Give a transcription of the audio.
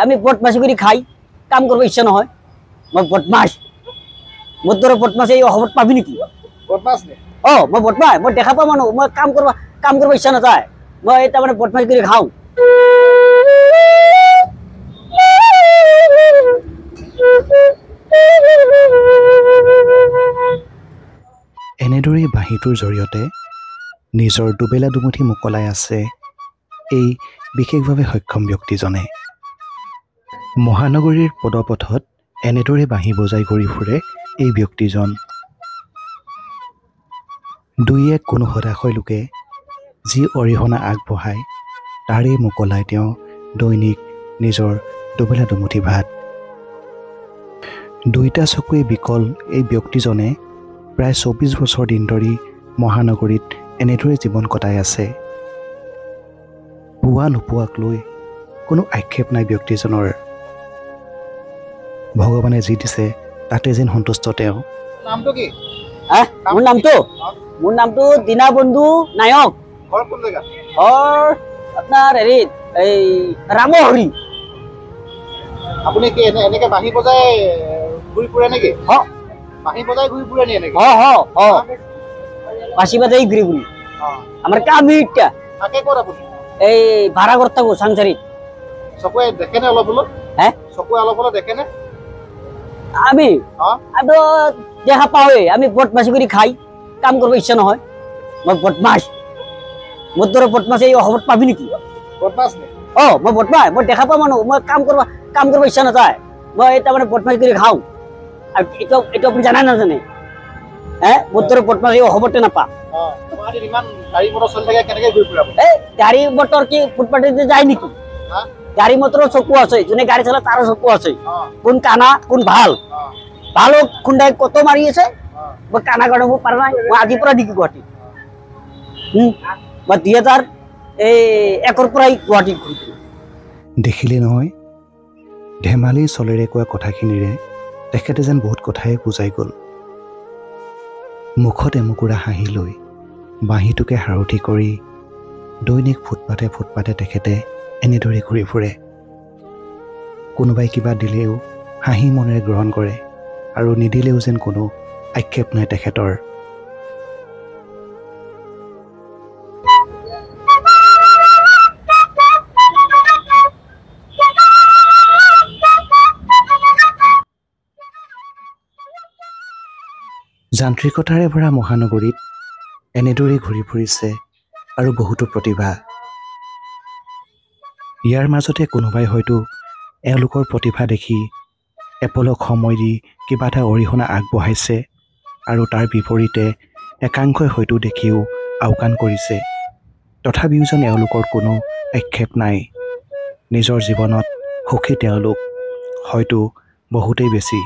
আমি বদমাশি কৰে খাই, কাম কৰবো ইচ্ছা নহয়। মই বদমাছ, মোৰ দৰে বদমাছ এই অসমত পাবি নেকি? মই বদমাছ, মই দেখা পাওঁ মানুহ, মই কাম কৰিব ইচ্ছা নাযায়, মই তাৰমানে বদমাছ কৰি খাওঁ। এনেদৰেই বাঁহীটোৰ জৰিয়তে নিজৰ দুবেলা দুমুঠি মোকলাই আছে এই বিশেষভাৱে সক্ষম ব্যক্তিজনে। মহানগৰীৰ পদপথত এনেদৰে বাঁহী বজাই ঘূৰি ফুৰে এই ব্যক্তিজন। দুই এক কোনো হতাশয় লোকে যি অৰিহণা আগবঢ়ায় তাৰেই মোকলাই তেওঁ দৈনিক নিজৰ দুবেলা দুমুঠি ভাত। দুইটা চকুৱে বিকল এই ব্যক্তিজনে প্ৰায় ২৪ বছৰ দিন ধৰি মহানগৰীত এনেদৰে জীৱন কটাই আছে। পোৱা নোপোৱাক লৈ কোনো আক্ষেপ নাই ব্যক্তিজনৰ। ভগৱানে যি দিছে তাতে যেন সন্তুষ্ট তেওঁ। নামটো কি? মোৰ নামটো দীনবন্ধু নায়ক। আপোনাৰ হেৰিত এই ৰামহৰি। আপুনি কি এনেকে বাঁহী বজাই ঘূৰি ফুৰে নেকি? বাঁহী বজাই ঘূৰি ফুৰে নি এনেকে? বাঁশি বাজাই ঘূৰি ফুৰি আমাৰ কামি ইটা। থাকে ক'ত আপুনি? এই ভাড়া ঘৰত থাকো চাংচাৰিত। চকুৱে দেখেনে অলপ হলেও? চকুৱে অলপ হলেও দেখেনে? আমি দেখা পাওঁৱেই, আমি বদমাছি কৰি খাই, কাম কৰিব ইচ্ছা নহয়। মই বদমাছ, মোৰ দৰে বদমাছ এই অসমত পাবি নেকি? বদমাছ নে? মই বদমাছ, মই দেখা পাওঁ মানুহ, মই কাম কৰিব ইচ্ছা নাযায়, মই তাৰমানে বদমাছি কৰি খাওঁ। আৰু এইটো আপুনি জানে নাজানে? মোৰ দৰে বদমাছ এই অসমতে নাপা। ইমান গাড়ী মটৰ চলি থাকে, কেনেকে ঘূৰি ফুৰে আপুনি? গাড়ী মটৰ কি ফুটপাথেদি যায় নেকি? গাড়ী মটৰৰ চকু আছে, যোনে গাড়ী চলাই তাৰো চকু আছে। কোন কানা কোন ভাল, ভালো খুন্দাই কত মাৰি আছে। মই কানা কাৰণে মোৰ পাৰা নাই, মই আজিৰ পৰা নেকি গুৱাহাটী। মই ২০০১ৰ পৰাই গুৱাহাটীত ঘূৰিছোঁ। দেখিলে নহয়, ধেমালি চলেৰে কোৱা কথাখিনিৰে তেখেতে যেন বহুত কথাই বুজাই গ'ল। মুখত এমুকুৰা হাঁহি লৈ বাঁহীটোকে সাৰথি কৰি দৈনিক ফুটপাথে তেখেতে এনেদৰে ঘূৰি ফুৰে। কোনোবাই কিবা দিলেও হাঁহি মনেৰে গ্ৰহণ কৰে, আৰু নিদিলেও যেন কোনো আক্ষেপ নাই তেখেতৰ। যান্ত্ৰিকতাৰে ভৰা মহানগৰীত এনেদৰেই ঘূৰি ফুৰিছে আৰু বহুতো প্ৰতিভা। ইয়াৰ মাজতে কোনোবাই হয়তো এওঁলোকৰ প্ৰতিভা দেখি এপলক সময় দি কিবা এটা অৰিহণা আগবঢ়াইছে, আৰু তাৰ বিপৰীতে একাংশই হয়তো দেখিও আওকাণ কৰিছে। তথাপিও যেন এওঁলোকৰ কোনো আক্ষেপ নাই। নিজৰ জীৱনত সুখী তেওঁলোক হয়তো বহুতেই বেছি।